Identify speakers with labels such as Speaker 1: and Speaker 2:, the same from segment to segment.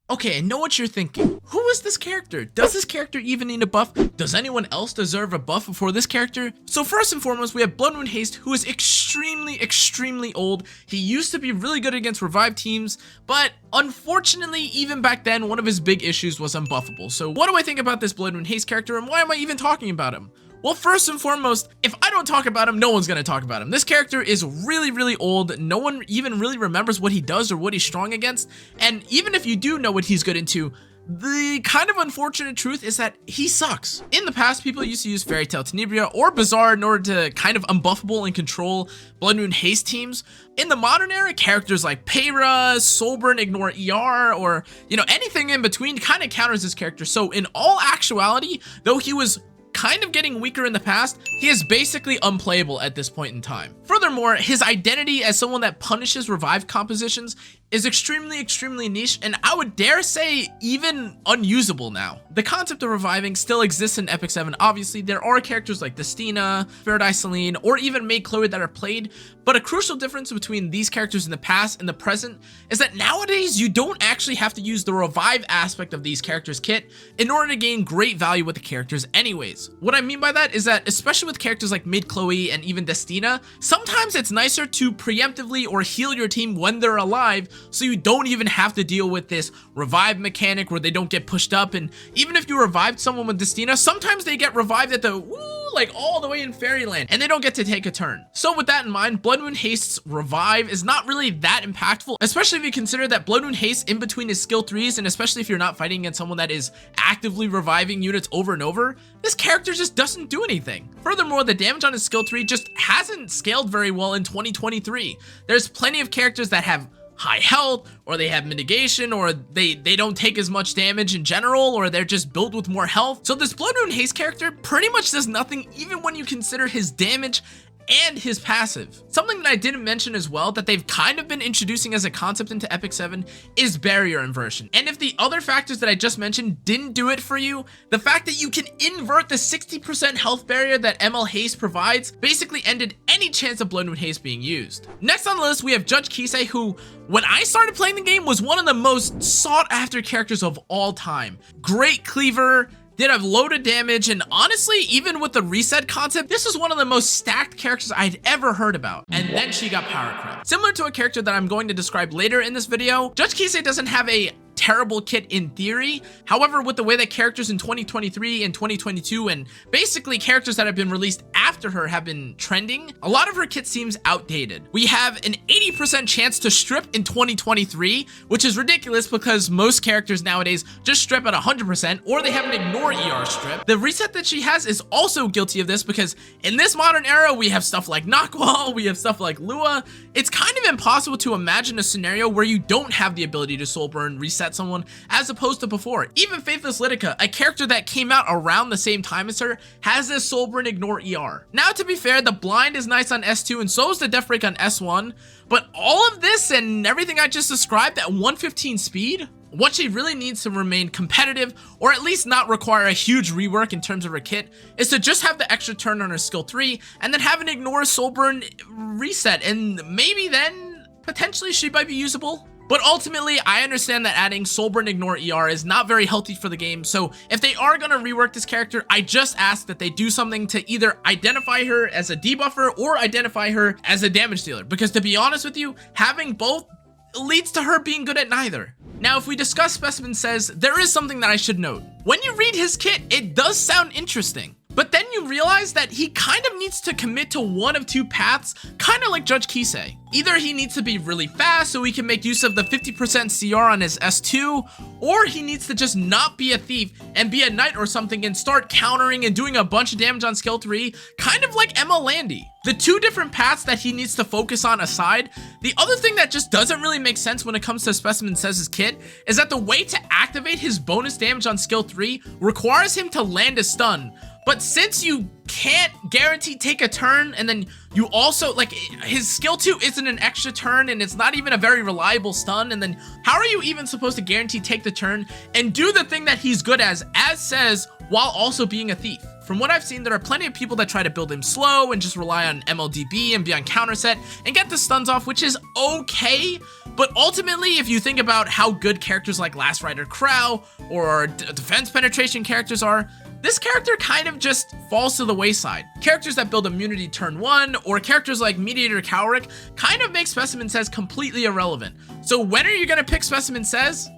Speaker 1: Okay, I know what you're thinking. Who is this character? Does this character even need a buff? Does anyone else deserve a buff before this character? So first and foremost, we have Blood Moon Haste, who is extremely old. He used to be really good against revive teams, but unfortunately, even back then, one of his big issues was unbuffable. So what do I think about this Blood Moon Haste character, and why am I even talking about him? Well, first and foremost, if I don't talk about him, no one's gonna talk about him. This character is really old. No one even really remembers what he does or what he's strong against. And even if you do know what he's good into, the kind of unfortunate truth is that he sucks. In the past, people used to use Fairy Tail Tenebria or Bazaar in order to kind of unbuffable and control Blood Moon Haste teams. In the modern era, characters like Payra, Soulburn, Ignore ER, or anything in between kind of counters this character. So in all actuality, though he was kind of getting weaker in the past, he is basically unplayable at this point in time. Furthermore, his identity as someone that punishes revive compositions is extremely niche, and I would dare say even unusable now. The concept of reviving still exists in EpicSeven. Obviously, there are characters like Destina, Paradise Celine, or even Maid Chloe that are played, but a crucial difference between these characters in the past and the present is that nowadays you don't actually have to use the revive aspect of these characters' kit in order to gain great value with the characters anyways. What I mean by that is that, especially with characters like Maid Chloe and even Destina, sometimes it's nicer to preemptively or heal your team when they're alive, so you don't even have to deal with this revive mechanic where they don't get pushed up. And even if you revived someone with Destina, sometimes they get revived at the like all the way in Fairyland, and they don't get to take a turn. So with that in mind, Blood Moon Haste's revive is not really that impactful, especially if you consider that Blood Moon Haste in between his skill 3s, and especially if you're not fighting against someone that is actively reviving units over and over, this character just doesn't do anything. Furthermore, the damage on his skill 3 just hasn't scaled very well in 2023. There's plenty of characters that have high health, or they have mitigation, or they don't take as much damage in general, or they're just built with more health. So this Blood Moon Haste character pretty much does nothing even when you consider his damage and his passive. Something that I didn't mention as well that they've kind of been introducing as a concept into EpicSeven is barrier inversion. And if the other factors that I just mentioned didn't do it for you, the fact that you can invert the 60% health barrier that ML Haste provides basically ended any chance of Blood Moon Haste being used. Next on the list, we have Judge Cannaaaa, who, when I started playing the game, was one of the most sought after characters of all time. Great cleaver, did a load of damage, and honestly, even with the reset concept, this is one of the most stacked characters I'd ever heard about. And then she got power crept. Similar to a character that I'm going to describe later in this video, Judge Cannaaaa doesn't have a terrible kit in theory. However, with the way that characters in 2023 and 2022 and basically characters that have been released after her have been trending, a lot of her kit seems outdated. We have an 80% chance to strip in 2023, which is ridiculous because most characters nowadays just strip at 100%, or they have an ignore ER strip. The reset that she has is also guilty of this because in this modern era, we have stuff like Knockwall, we have stuff like Lua. It's kind of impossible to imagine a scenario where you don't have the ability to soul burn, reset someone, as opposed to before. Even Faithless Litica, a character that came out around the same time as her, has this soul burn ignore ER. Now, to be fair, the blind is nice on S2 and so is the death break on S1, but all of this and everything I just described at 115 speed, what she really needs to remain competitive, or at least not require a huge rework in terms of her kit, is to just have the extra turn on her skill 3 and then have an ignore soul burn reset, and maybe then potentially she might be usable. But ultimately, I understand that adding Soulburn Ignore ER is not very healthy for the game, so if they are going to rework this character, I just ask that they do something to either identify her as a debuffer or identify her as a damage dealer, because to be honest with you, having both leads to her being good at neither. Now, if we discuss Specimen Says, there is something that I should note. When you read his kit, it does sound interesting. But then you realize that he kind of needs to commit to one of two paths, kind of like Judge Cannaaaa. Either he needs to be really fast so he can make use of the 50% CR on his S2, or he needs to just not be a thief and be a knight or something and start countering and doing a bunch of damage on skill 3, kind of like Emma Landy. The two different paths that he needs to focus on aside, the other thing that just doesn't really make sense when it comes to Specimen Says' kit is that the way to activate his bonus damage on skill 3 requires him to land a stun. But since you can't guarantee take a turn, and then you also, like, his skill 2 isn't an extra turn, and it's not even a very reliable stun, and then how are you even supposed to guarantee take the turn and do the thing that he's good as says, while also being a thief? From what I've seen, there are plenty of people that try to build him slow and just rely on MLDB and be on counter set and get the stuns off, which is okay. But ultimately, if you think about how good characters like Last Rider Crow or defense penetration characters are, this character kind of just falls to the wayside. Characters that build immunity turn 1 or characters like Mediator Cowrick kind of make Specimen Says completely irrelevant. So when are you going to pick Specimen Says?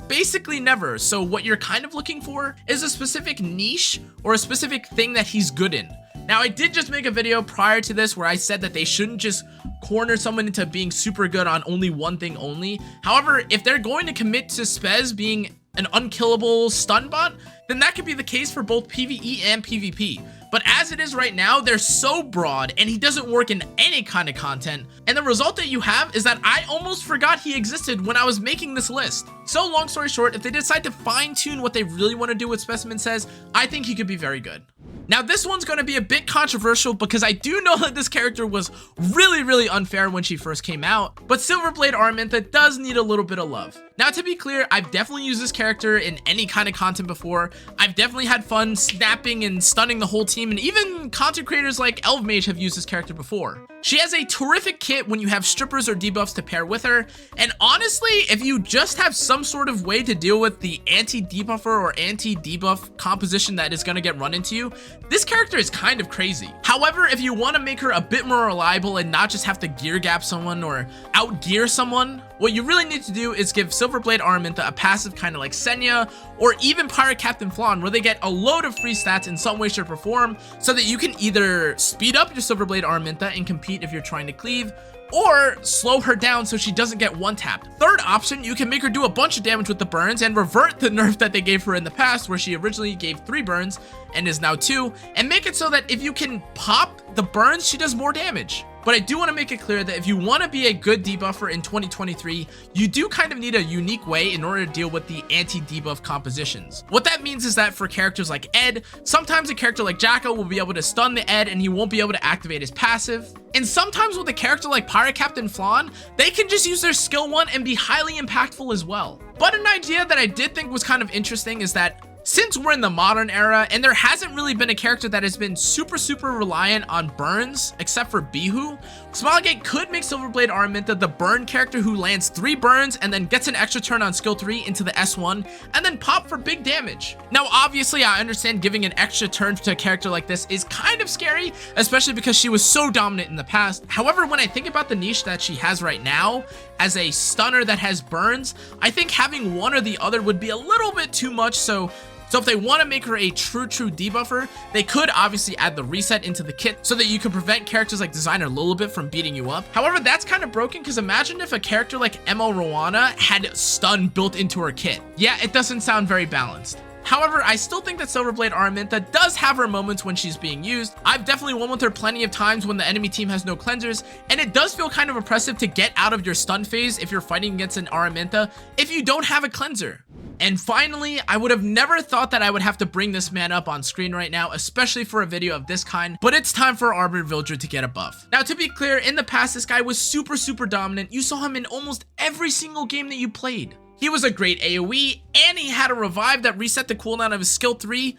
Speaker 1: Basically never. So what you're kind of looking for is a specific niche or a specific thing that he's good in. Now, I did just make a video prior to this where I said that they shouldn't just corner someone into being super good on only one thing only. However, if they're going to commit to Spez being an unkillable stun bot, then that could be the case for both PvE and PvP. But as it is right now, they're so broad and he doesn't work in any kind of content. And the result that you have is that I almost forgot he existed when I was making this list. So long story short, if they decide to fine tune what they really want to do with Specimen Says, I think he could be very good. Now, this one's going to be a bit controversial because I do know that this character was really unfair when she first came out, but Silverblade Araminta does need a little bit of love. Now, to be clear, I've definitely used this character in any kind of content before. I've definitely had fun snapping and stunning the whole team, and even content creators like Elvmage have used this character before. She has a terrific kit when you have strippers or debuffs to pair with her, and honestly, if you just have some sort of way to deal with the anti-debuffer or anti-debuff composition that is going to get run into you, this character is kind of crazy. However, if you want to make her a bit more reliable and not just have to gear gap someone or outgear someone, what you really need to do is give Silverblade Araminta a passive kind of like Senya or even Pirate Captain Flan, where they get a load of free stats in some way, shape, or form, so that you can either speed up your Silverblade Araminta and compete if you're trying to cleave, or slow her down so she doesn't get one-tapped. Third option, you can make her do a bunch of damage with the burns and revert the nerf that they gave her in the past, where she originally gave 3 burns and is now 2, and make it so that if you can pop the burns, she does more damage. But I do want to make it clear that if you want to be a good debuffer in 2023, you do kind of need a unique way in order to deal with the anti-debuff compositions. What that means is that for characters like Ed, sometimes a character like Jacko will be able to stun the Ed and he won't be able to activate his passive. And sometimes with a character like Pirate Captain Flan, they can just use their skill 1 and be highly impactful as well. But an idea that I did think was kind of interesting is that since we're in the modern era and there hasn't really been a character that has been super reliant on burns except for Bihu, Smilegate could make Silverblade Araminta the burn character who lands 3 burns and then gets an extra turn on skill 3 into the S1 and then pop for big damage. Now obviously I understand giving an extra turn to a character like this is kind of scary, especially because she was so dominant in the past. However, when I think about the niche that she has right now as a stunner that has burns, I think having one or the other would be a little bit too much. So if they want to make her a true debuffer, they could obviously add the reset into the kit so that you can prevent characters like Designer Lilibit from beating you up. However, that's kind of broken because imagine if a character like ML Rowana had stun built into her kit. Yeah, it doesn't sound very balanced. However, I still think that Silverblade Araminta does have her moments when she's being used. I've definitely won with her plenty of times when the enemy team has no cleansers, and it does feel kind of oppressive to get out of your stun phase if you're fighting against an Araminta if you don't have a cleanser. And finally, I would have never thought that I would have to bring this man up on screen right now, especially for a video of this kind, but it's time for Arbiter Vildred to get a buff. Now, to be clear, in the past, this guy was super dominant. You saw him in almost every single game that you played. He was a great AoE, and he had a revive that reset the cooldown of his skill 3,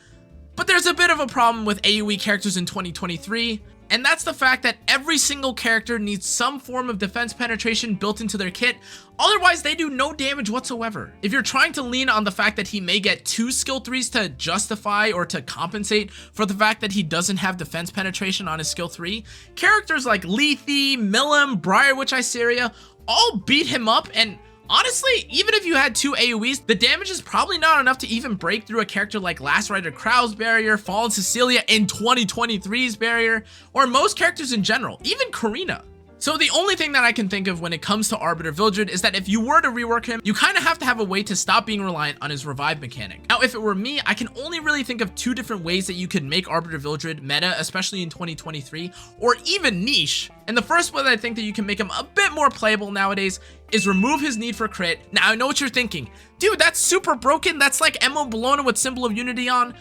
Speaker 1: but there's a bit of a problem with AoE characters in 2023, and that's the fact that every single character needs some form of defense penetration built into their kit, otherwise they do no damage whatsoever. If you're trying to lean on the fact that he may get 2 skill 3s to justify or to compensate for the fact that he doesn't have defense penetration on his skill 3, characters like Lethe, Milim, Briarwitch Iseria all beat him up, and honestly, even if you had 2 AoEs, the damage is probably not enough to even break through a character like Last Rider Crow's barrier, Fallen Cecilia in 2023's barrier, or most characters in general, even Karina. So the only thing that I can think of when it comes to Arbiter Vildred is that if you were to rework him, you kind of have to have a way to stop being reliant on his revive mechanic. Now, if it were me, I can only really think of 2 different ways that you could make Arbiter Vildred meta, especially in 2023, or even niche. And the first way that I think that you can make him a bit more playable nowadays is remove his need for crit. Now, I know what you're thinking. Dude, that's super broken. That's like Emo Bologna with Symbol of Unity on.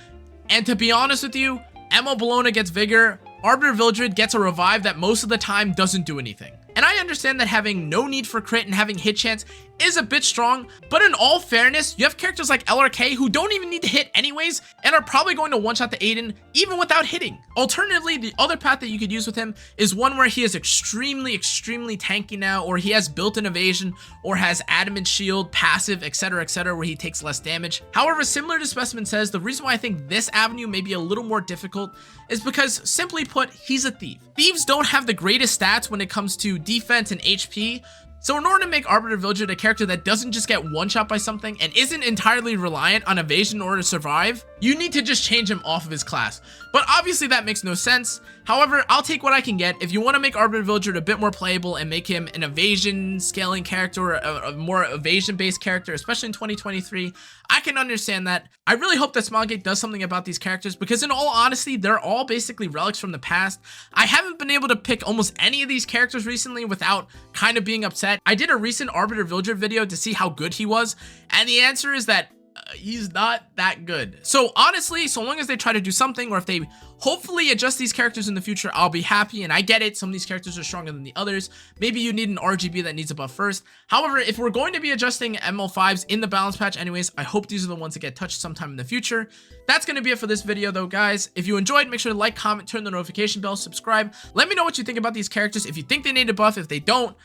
Speaker 1: And to be honest with you, Emo Bologna gets Vigor, Arbiter Vildred gets a revive that most of the time doesn't do anything. And I understand that having no need for crit and having hit chance is a bit strong, but in all fairness, you have characters like LRK who don't even need to hit anyways and are probably going to one-shot the Aiden even without hitting. Alternatively, the other path that you could use with him is one where he is extremely tanky now, or he has built-in evasion, or has adamant shield, passive, etc, where he takes less damage. However, similar to Specimen Says, the reason why I think this avenue may be a little more difficult is because, simply put, he's a thief. Thieves don't have the greatest stats when it comes to defense and HP, so in order to make Arbiter Villager a character that doesn't just get one-shot by something and isn't entirely reliant on evasion in order to survive, you need to just change him off of his class. But obviously that makes no sense. However, I'll take what I can get. If you want to make Arbiter Villager a bit more playable and make him an evasion scaling character, a more evasion-based character, especially in 2023, I can understand that. I really hope that Smilegate does something about these characters because in all honesty, they're all basically relics from the past. I haven't been able to pick almost any of these characters recently without kind of being upset. I did a recent Arbiter Villager video to see how good he was, and the answer is that he's not that good. So honestly, so long as they try to do something, or if they hopefully adjust these characters in the future, I'll be happy. And I get it, some of these characters are stronger than the others. Maybe you need an RGB that needs a buff first. However, if we're going to be adjusting ML5s in the balance patch anyways, I hope these are the ones that get touched sometime in the future. That's going to be it for this video though, guys. If you enjoyed, make sure to like, comment, turn the notification bell, subscribe. Let me know what you think about these characters. If you think they need a buff, if they don't,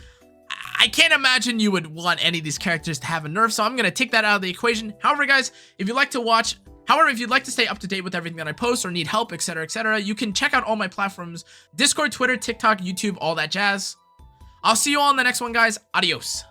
Speaker 1: I can't imagine you would want any of these characters to have a nerf, so I'm going to take that out of the equation. However, guys, if you'd like to stay up to date with everything that I post or need help, etc, you can check out all my platforms: Discord, Twitter, TikTok, YouTube, all that jazz. I'll see you all in the next one, guys. Adios.